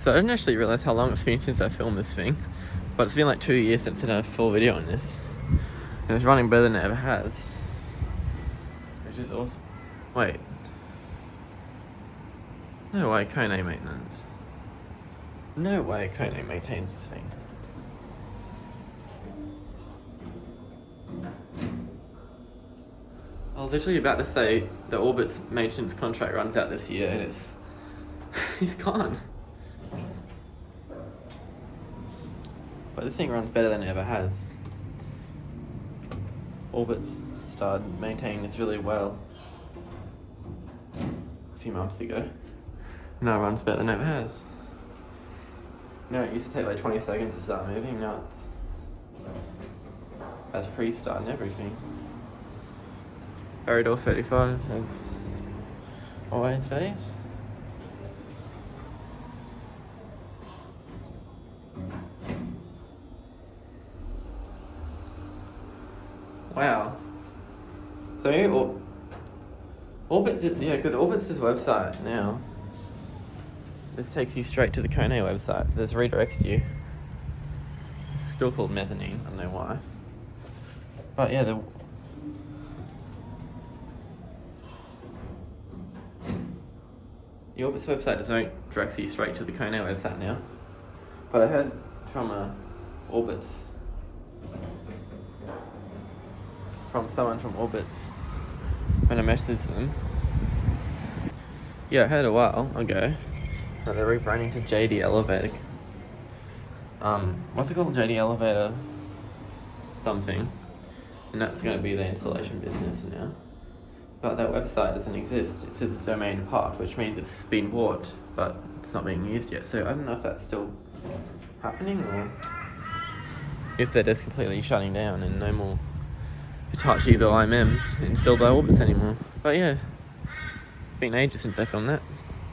So I didn't actually realise how long it's been since I filmed this thing, but it's been like 2 years since I did a full video on this, and it's running better than it ever has, which is awesome. Wait, no way Kone maintenance. No way Kone maintains this thing. I was literally about to say the Orbit's maintenance contract runs out this year, and it's he's gone. But this thing runs better than it ever has. Orbit's started maintaining this really well a few months ago. Now it runs better than it ever has. No, it used to take like 20 seconds to start moving, now it's has pre-start and everything. Varidor 35 as always phase. Wow. So Orbit's, yeah, because Orbit's his website now. This takes you straight to the Kone website. So this redirects you. It's still called mezzanine, I don't know why. But yeah, the Orbit's website doesn't direct you straight to the Kone website now. But I heard from Orbit's, from someone from Orbit's, when I messaged them. Yeah, I heard a while ago that they're rebranding to JD Elevator. What's it called? JD Elevator something. And that's going to be the installation business now. But that website doesn't exist. It says domain part, which means it's been bought, but it's not being used yet. So I don't know if that's still happening or if they're just completely shutting down and no more Hitachis or IMMs installed by Orbits anymore. But yeah, it's been ages since I filmed that.